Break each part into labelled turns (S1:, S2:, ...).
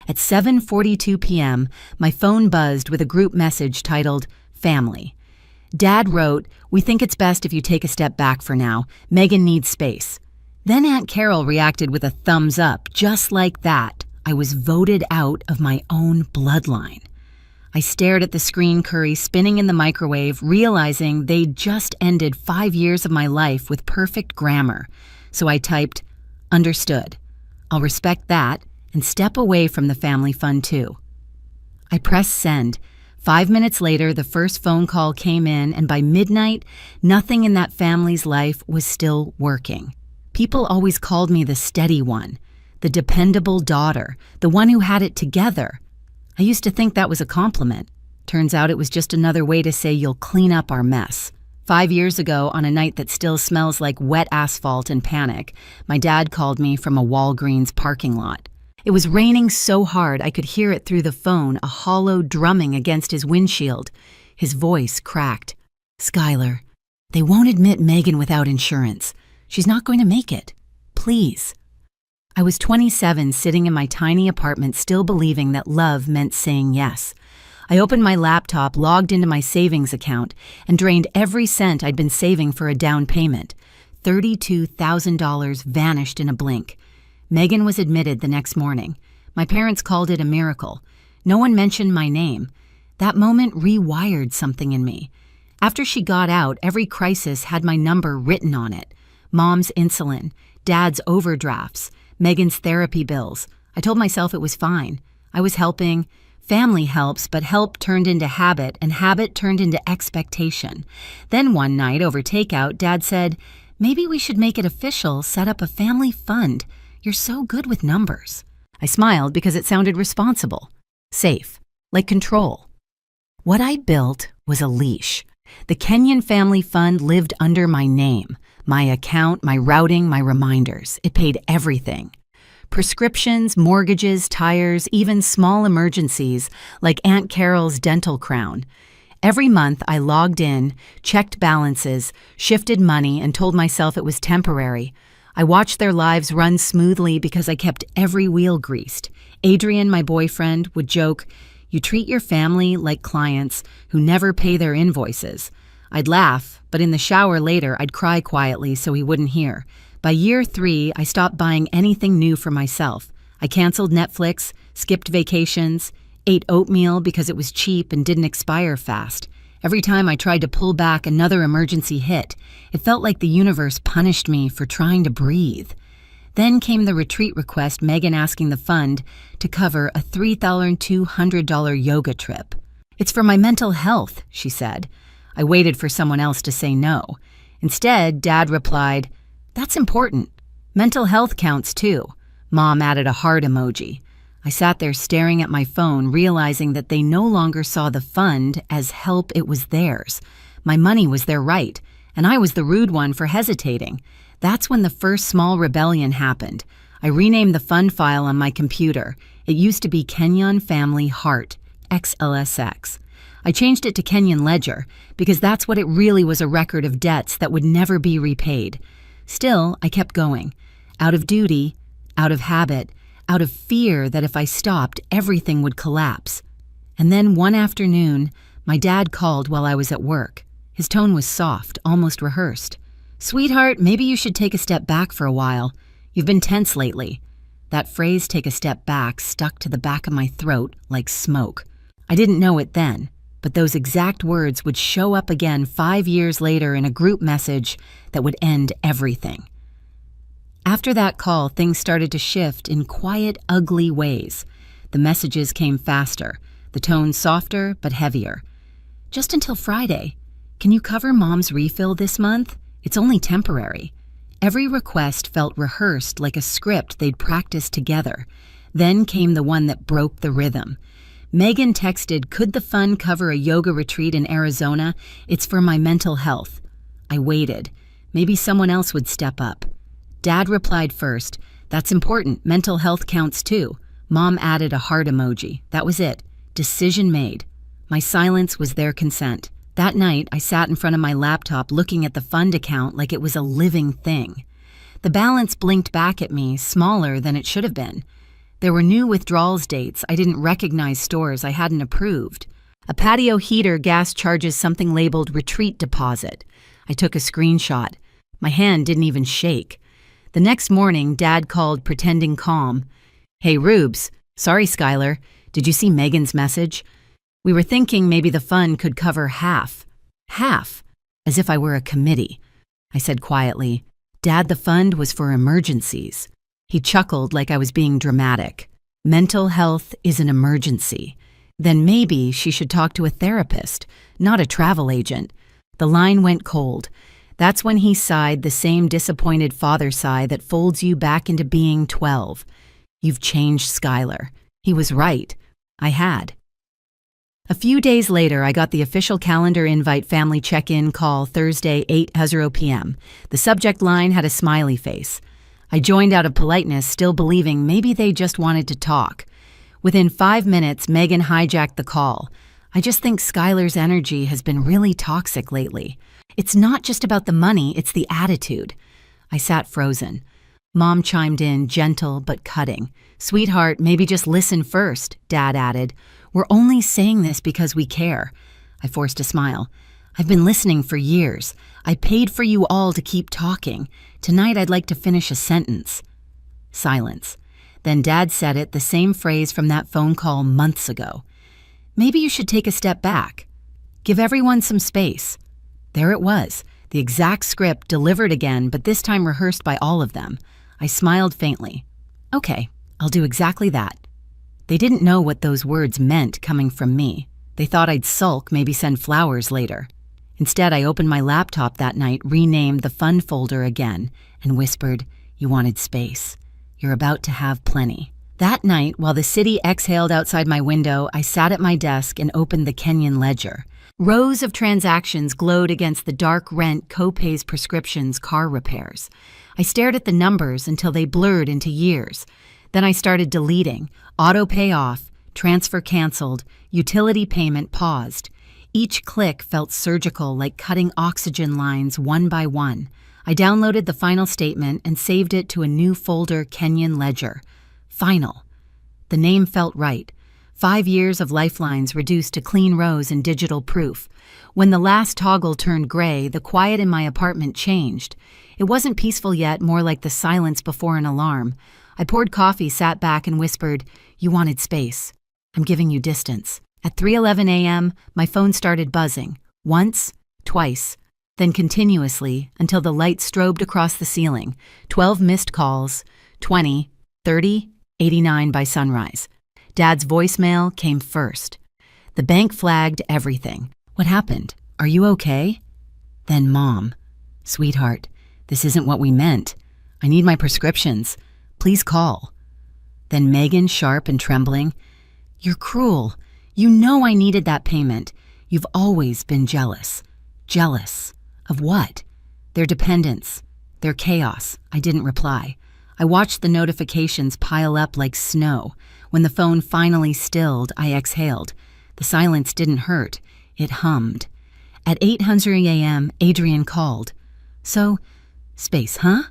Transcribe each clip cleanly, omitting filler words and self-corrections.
S1: At 7:42 p.m., my phone buzzed with a group message titled, "Family." Dad wrote, "We think it's best if you take a step back for now. Megan needs space." Then Aunt Carol reacted with a thumbs up. Just like that, I was voted out of my own bloodline. I stared at the screen curry spinning in the microwave, realizing they'd just ended 5 years of my life with perfect grammar. So I typed, "Understood. I'll respect that and step away from the family fun too." I pressed send. 5 minutes later, the first phone call came in, and by midnight, nothing in that family's life was still working. People always called me the steady one, the dependable daughter, the one who had it together. I used to think that was a compliment. Turns out it was just another way to say you'll clean up our mess. 5 years ago, on a night that still smells like wet asphalt and panic, my dad called me from a Walgreens parking lot. It was raining so hard I could hear it through the phone, a hollow drumming against his windshield. His voice cracked. "Skylar, they won't admit Megan without insurance. She's not going to make it. Please." I was 27, sitting in my tiny apartment, still believing that love meant saying yes. I opened my laptop, logged into my savings account, and drained every cent I'd been saving for a down payment. $32,000 vanished in a blink. Megan was admitted the next morning. My parents called it a miracle. No one mentioned my name. That moment rewired something in me. After she got out, every crisis had my number written on it. Mom's insulin, Dad's overdrafts, Megan's therapy bills. I told myself it was fine. I was helping. Family helps, but help turned into habit, and habit turned into expectation. Then one night over takeout, Dad said, "Maybe we should make it official, set up a family fund. You're so good with numbers." I smiled because it sounded responsible. Safe. Like control. What I built was a leash. The Kenyon Family Fund lived under my name. My account, my routing, my reminders. It paid everything. Prescriptions, mortgages, tires, even small emergencies like Aunt Carol's dental crown. Every month I logged in, checked balances, shifted money, and told myself it was temporary. I watched their lives run smoothly because I kept every wheel greased. Adrian, my boyfriend, would joke, "You treat your family like clients who never pay their invoices." I'd laugh, but in the shower later, I'd cry quietly so he wouldn't hear. By year 3, I stopped buying anything new for myself. I canceled Netflix, skipped vacations, ate oatmeal because it was cheap and didn't expire fast. Every time I tried to pull back, another emergency hit. It felt like the universe punished me for trying to breathe. Then came the retreat request, Megan asking the fund to cover a $3,200 yoga trip. "It's for my mental health," she said. I waited for someone else to say no. Instead, Dad replied, "That's important. Mental health counts too." Mom added a heart emoji. I sat there staring at my phone, realizing that they no longer saw the fund as help, it was theirs. My money was their right, and I was the rude one for hesitating. That's when the first small rebellion happened. I renamed the fund file on my computer. It used to be Kenyon Family Heart, XLSX. I changed it to Kenyon Ledger because that's what it really was, a record of debts that would never be repaid. Still, I kept going. Out of duty, out of habit, out of fear that if I stopped, everything would collapse. And then one afternoon, my dad called while I was at work. His tone was soft, almost rehearsed. "Sweetheart, maybe you should take a step back for a while. You've been tense lately." That phrase, "take a step back," stuck to the back of my throat like smoke. I didn't know it then, but those exact words would show up again 5 years later in a group message that would end everything. After that call, things started to shift in quiet, ugly ways. The messages came faster, the tone softer but heavier. "Just until Friday. Can you cover Mom's refill this month? It's only temporary." Every request felt rehearsed, like a script they'd practiced together. Then came the one that broke the rhythm. Megan texted, "Could the fund cover a yoga retreat in Arizona? It's for my mental health." I waited. Maybe someone else would step up. Dad replied first, "That's important. Mental health counts too." Mom added a heart emoji. That was it. Decision made. My silence was their consent. That night, I sat in front of my laptop looking at the fund account like it was a living thing. The balance blinked back at me, smaller than it should have been. There were new withdrawals dates. I didn't recognize stores I hadn't approved. A patio heater gas charges something labeled retreat deposit. I took a screenshot. My hand didn't even shake. The next morning, Dad called, pretending calm. "Hey, Rubes. Sorry, Skylar. Did you see Megan's message? We were thinking maybe the fund could cover half." "Half?" As if I were a committee. I said quietly, "Dad, the fund was for emergencies." He chuckled like I was being dramatic. "Mental health is an emergency. Then maybe she should talk to a therapist, not a travel agent." The line went cold. That's when he sighed, the same disappointed father sigh that folds you back into being 12. "You've changed, Skylar." He was right. I had. A few days later, I got the official calendar invite family check-in call Thursday, 8:00 p.m. The subject line had a smiley face. I joined out of politeness, still believing maybe they just wanted to talk. Within 5 minutes, Megan hijacked the call. "I just think Skylar's energy has been really toxic lately. It's not just about the money, it's the attitude." I sat frozen. Mom chimed in, gentle but cutting. "Sweetheart, maybe just listen first," Dad added. "We're only saying this because we care." I forced a smile. "I've been listening for years. I paid for you all to keep talking. Tonight I'd like to finish a sentence." Silence. Then Dad said it, the same phrase from that phone call months ago. "Maybe you should take a step back. Give everyone some space." There it was, the exact script delivered again, but this time rehearsed by all of them. I smiled faintly. "Okay, I'll do exactly that." They didn't know what those words meant coming from me. They thought I'd sulk, maybe send flowers later. Instead, I opened my laptop that night, renamed the fund folder again, and whispered, "You wanted space. You're about to have plenty." That night, while the city exhaled outside my window, I sat at my desk and opened the Kenyon ledger. Rows of transactions glowed against the dark rent, co-pays, prescriptions, car repairs. I stared at the numbers until they blurred into years. Then I started deleting. Auto pay off, transfer canceled, utility payment paused. Each click felt surgical, like cutting oxygen lines one by one. I downloaded the final statement and saved it to a new folder, Kenyon Ledger. Final. The name felt right. 5 years of lifelines reduced to clean rows and digital proof. When the last toggle turned gray, the quiet in my apartment changed. It wasn't peaceful yet, more like the silence before an alarm. I poured coffee, sat back, and whispered, "You wanted space. I'm giving you distance." At 3:11 a.m., my phone started buzzing. Once, twice, then continuously until the light strobed across the ceiling. 12 missed calls, 20, 30, 89 by sunrise. Dad's voicemail came first. The bank flagged everything. "What happened? Are you okay?" Then Mom, "Sweetheart, this isn't what we meant. I need my prescriptions. Please call." Then Megan, sharp and trembling, "You're cruel. You know I needed that payment. You've always been jealous." Jealous. Of what? Their dependence. Their chaos. I didn't reply. I watched the notifications pile up like snow. When the phone finally stilled, I exhaled. The silence didn't hurt. It hummed. At 8:00 a.m., Adrian called. "So, space, huh?"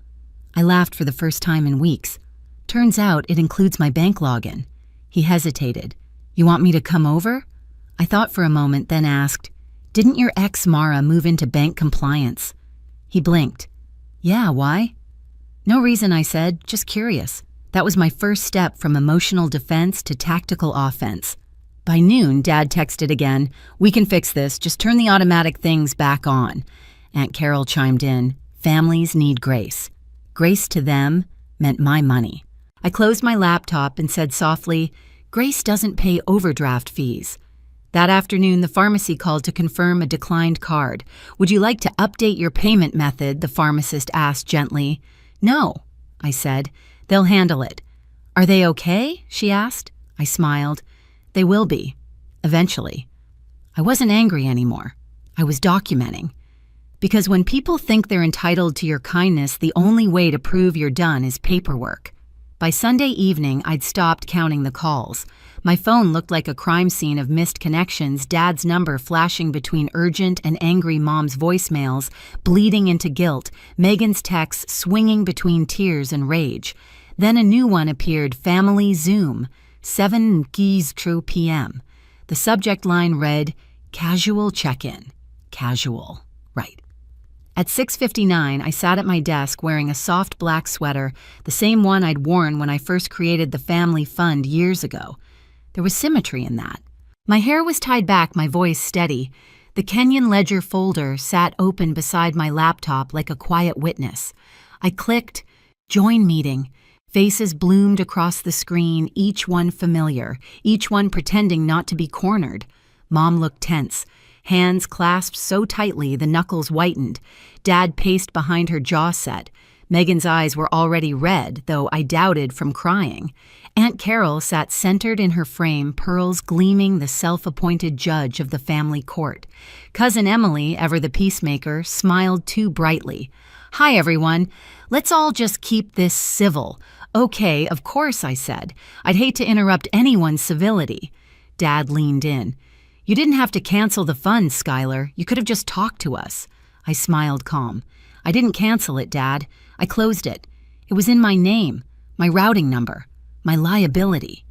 S1: I laughed for the first time in weeks. "Turns out it includes my bank login." He hesitated. "You want me to come over?" I thought for a moment, then asked, "Didn't your ex Mara move into bank compliance?" He blinked. "Yeah, why?" "No reason," I said, "just curious." That was my first step from emotional defense to tactical offense. By noon, Dad texted again, "We can fix this, just turn the automatic things back on." Aunt Carol chimed in, "Families need grace." Grace to them meant my money. I closed my laptop and said softly, "Grace doesn't pay overdraft fees." That afternoon, the pharmacy called to confirm a declined card. "Would you like to update your payment method?" the pharmacist asked gently. "No," I said. "They'll handle it." "Are they okay?" she asked. I smiled. "They will be. Eventually." I wasn't angry anymore. I was documenting. Because when people think they're entitled to your kindness, the only way to prove you're done is paperwork. By Sunday evening, I'd stopped counting the calls. My phone looked like a crime scene of missed connections, Dad's number flashing between urgent and angry Mom's voicemails, bleeding into guilt, Megan's texts swinging between tears and rage. Then a new one appeared, Family Zoom, 7:00 p.m. The subject line read, Casual check-in. Casual. Right. At 6:59, I sat at my desk wearing a soft black sweater, the same one I'd worn when I first created the family fund years ago. There was symmetry in that. My hair was tied back, my voice steady. The Kenyon ledger folder sat open beside my laptop like a quiet witness. I clicked, Join meeting. Faces bloomed across the screen, each one familiar, each one pretending not to be cornered. Mom looked tense. Hands clasped so tightly the knuckles whitened. Dad paced behind her, jaw set. Megan's eyes were already red, though I doubted from crying. Aunt Carol sat centered in her frame, pearls gleaming, the self-appointed judge of the family court. Cousin Emily, ever the peacemaker, smiled too brightly. "Hi, everyone. Let's all just keep this civil." "Okay, of course," I said. "I'd hate to interrupt anyone's civility." Dad leaned in. "You didn't have to cancel the fund, Skylar. You could have just talked to us." I smiled calm. "I didn't cancel it, Dad. I closed it. It was in my name, my routing number, my liability."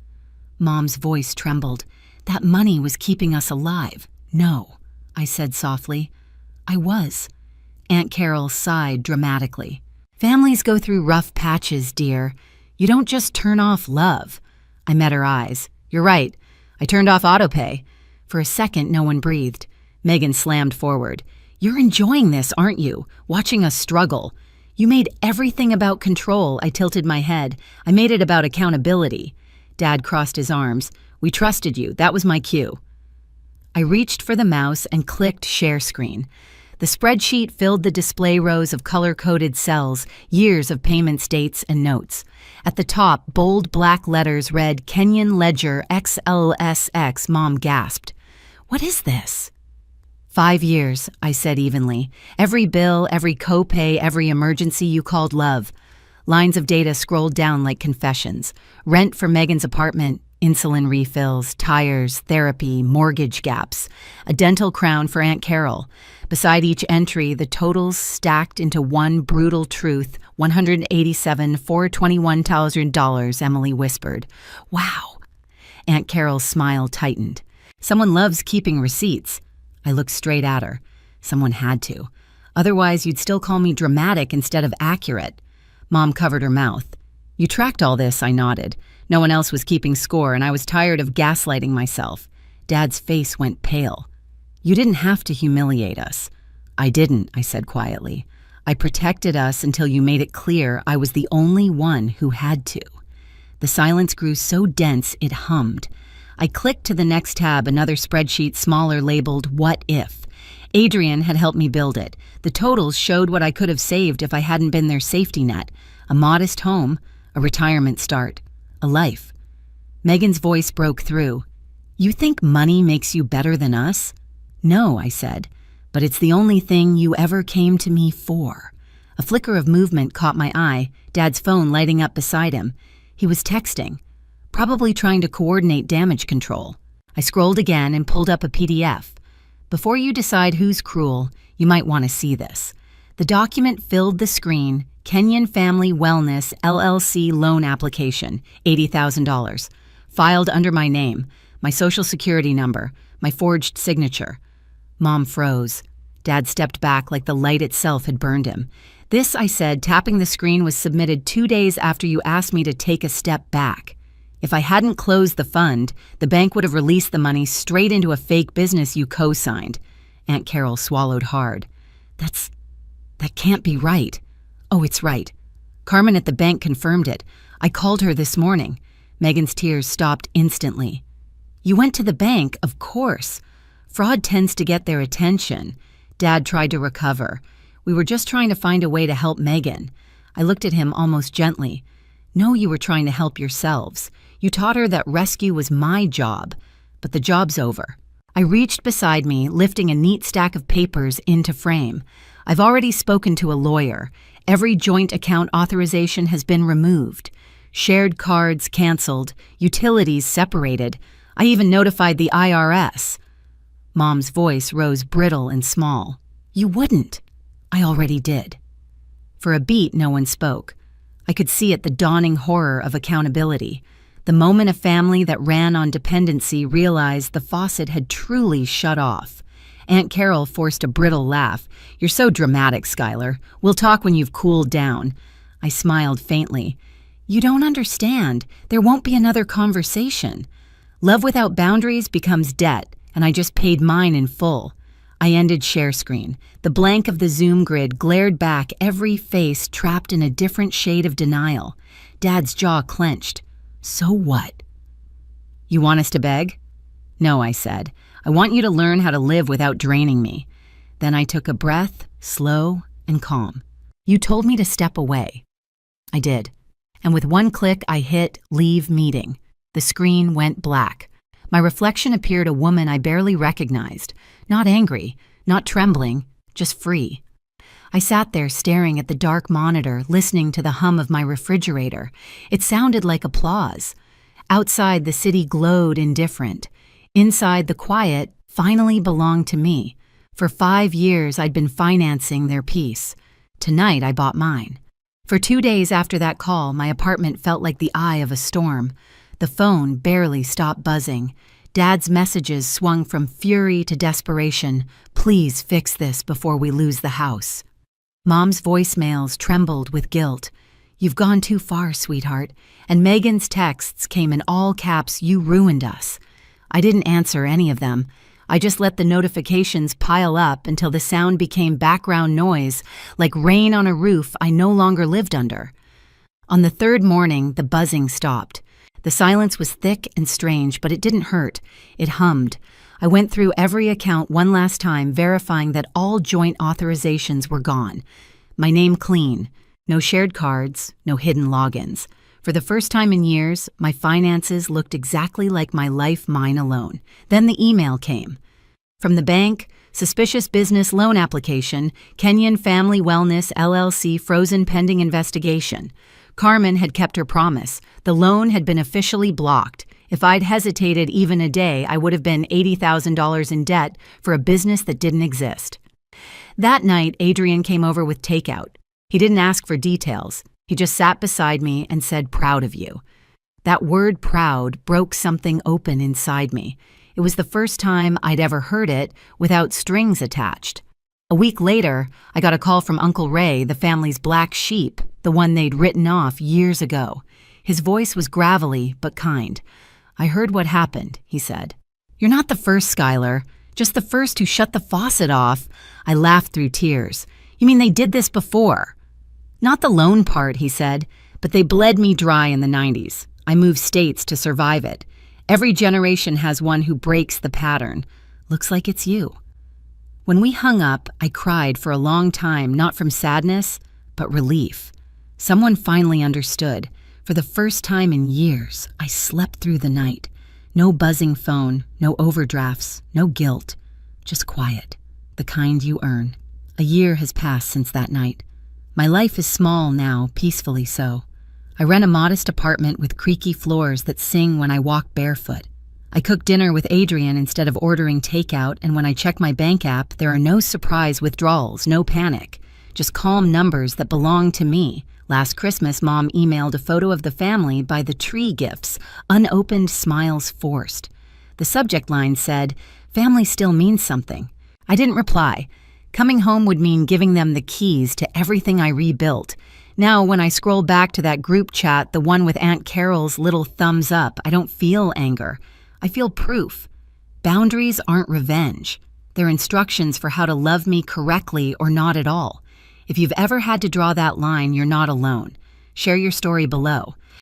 S1: Mom's voice trembled. "That money was keeping us alive." "No," I said softly. "I was." Aunt Carol sighed dramatically. "Families go through rough patches, dear. You don't just turn off love." I met her eyes. "You're right. I turned off autopay." For a second, no one breathed. Megan slammed forward. "You're enjoying this, aren't you? Watching us struggle." "You made everything about control." I tilted my head. "I made it about accountability." Dad crossed his arms. "We trusted you. That was my cue." I reached for the mouse and clicked share screen. The spreadsheet filled the display rows of color-coded cells, years of payments, dates, and notes. At the top, bold black letters read, Kenyon Ledger XLSX. Mom gasped. "What is this?" 5 years, I said evenly. "Every bill, every copay, every emergency you called love." Lines of data scrolled down like confessions. Rent for Megan's apartment, insulin refills, tires, therapy, mortgage gaps. A dental crown for Aunt Carol. Beside each entry, the totals stacked into one brutal truth, $187,421,000, Emily whispered. "Wow." Aunt Carol's smile tightened. "Someone loves keeping receipts." I looked straight at her. Someone had to. Otherwise, you'd still call me dramatic instead of accurate. Mom covered her mouth. "You tracked all this," I nodded. No one else was keeping score, and I was tired of gaslighting myself. Dad's face went pale. "You didn't have to humiliate us." "I didn't," I said quietly. "I protected us until you made it clear I was the only one who had to." The silence grew so dense it hummed. I clicked to the next tab, another spreadsheet smaller labeled What If. Adrian had helped me build it. The totals showed what I could have saved if I hadn't been their safety net. A modest home, a retirement start, a life. Megan's voice broke through. "You think money makes you better than us?" "No," I said, "but it's the only thing you ever came to me for." A flicker of movement caught my eye, Dad's phone lighting up beside him. He was texting, probably trying to coordinate damage control. I scrolled again and pulled up a PDF. Before you decide who's cruel, you might want to see this. The document filled the screen. Kenyon Family Wellness LLC loan application, $80,000. Filed under my name, my social security number, my forged signature. Mom froze. Dad stepped back like the light itself had burned him. "This," I said, tapping the screen, "was submitted 2 days after you asked me to take a step back. If I hadn't closed the fund, the bank would have released the money straight into a fake business you co-signed." Aunt Carol swallowed hard. That can't be right." "Oh, it's right. Carmen at the bank confirmed it. I called her this morning." Megan's tears stopped instantly. "You went to the bank, of course. Fraud tends to get their attention." Dad tried to recover. "We were just trying to find a way to help Megan." I looked at him almost gently. "No, you were trying to help yourselves. You taught her that rescue was my job. But the job's over." I reached beside me, lifting a neat stack of papers into frame. "I've already spoken to a lawyer. Every joint account authorization has been removed. Shared cards canceled, utilities separated. I even notified the IRS." Mom's voice rose brittle and small. "You wouldn't." "I already did." For a beat, no one spoke. I could see it, the dawning horror of accountability. The moment a family that ran on dependency realized the faucet had truly shut off. Aunt Carol forced a brittle laugh. "You're so dramatic, Skylar. We'll talk when you've cooled down." I smiled faintly. "You don't understand. There won't be another conversation. Love without boundaries becomes debt, and I just paid mine in full." I ended share screen. The blank of the Zoom grid glared back, every face trapped in a different shade of denial. Dad's jaw clenched. "So what?" "You want us to beg?" "No," I said. "I want you to learn how to live without draining me." Then I took a breath, slow and calm. "You told me to step away." I did. And with one click, I hit leave meeting. The screen went black. My reflection appeared a woman I barely recognized. Not angry, not trembling, just free. I sat there staring at the dark monitor, listening to the hum of my refrigerator. It sounded like applause. Outside, the city glowed indifferent. Inside, the quiet finally belonged to me. For 5 years, I'd been financing their peace. Tonight, I bought mine. For 2 days after that call, my apartment felt like the eye of a storm. The phone barely stopped buzzing. Dad's messages swung from fury to desperation. "Please fix this before we lose the house." Mom's voicemails trembled with guilt. "You've gone too far, sweetheart." And Megan's texts came in all caps, "You ruined us." I didn't answer any of them. I just let the notifications pile up until the sound became background noise, like rain on a roof I no longer lived under. On the third morning, the buzzing stopped. The silence was thick and strange, but it didn't hurt. It hummed. I went through every account one last time, verifying that all joint authorizations were gone. My name clean. No shared cards, no hidden logins. For the first time in years, my finances looked exactly like my life, mine alone. Then the email came. From the bank, suspicious business loan application, Kenyon Family Wellness LLC frozen pending investigation. Carmen had kept her promise. The loan had been officially blocked. If I'd hesitated even a day, I would have been $80,000 in debt for a business that didn't exist. That night, Adrian came over with takeout. He didn't ask for details. He just sat beside me and said, "Proud of you." That word proud broke something open inside me. It was the first time I'd ever heard it without strings attached. A week later, I got a call from Uncle Ray, the family's black sheep, the one they'd written off years ago. His voice was gravelly but kind. "I heard what happened," he said. "You're not the first, Skylar. Just the first who shut the faucet off." I laughed through tears. "You mean they did this before?" "Not the loan part," he said, "but they bled me dry in the 90s. I moved states to survive it. Every generation has one who breaks the pattern. Looks like it's you." When we hung up, I cried for a long time, not from sadness, but relief. Someone finally understood. For the first time in years, I slept through the night. No buzzing phone, no overdrafts, no guilt. Just quiet, the kind you earn. A year has passed since that night. My life is small now, peacefully so. I rent a modest apartment with creaky floors that sing when I walk barefoot. I cook dinner with Adrian instead of ordering takeout, and when I check my bank app, there are no surprise withdrawals, no panic. Just calm numbers that belong to me. Last Christmas, Mom emailed a photo of the family by the tree gifts, unopened smiles forced. The subject line said, "Family still means something." I didn't reply. Coming home would mean giving them the keys to everything I rebuilt. Now, when I scroll back to that group chat, the one with Aunt Carol's little thumbs up, I don't feel anger. I feel proof. Boundaries aren't revenge. They're instructions for how to love me correctly or not at all. If you've ever had to draw that line, you're not alone. Share your story below.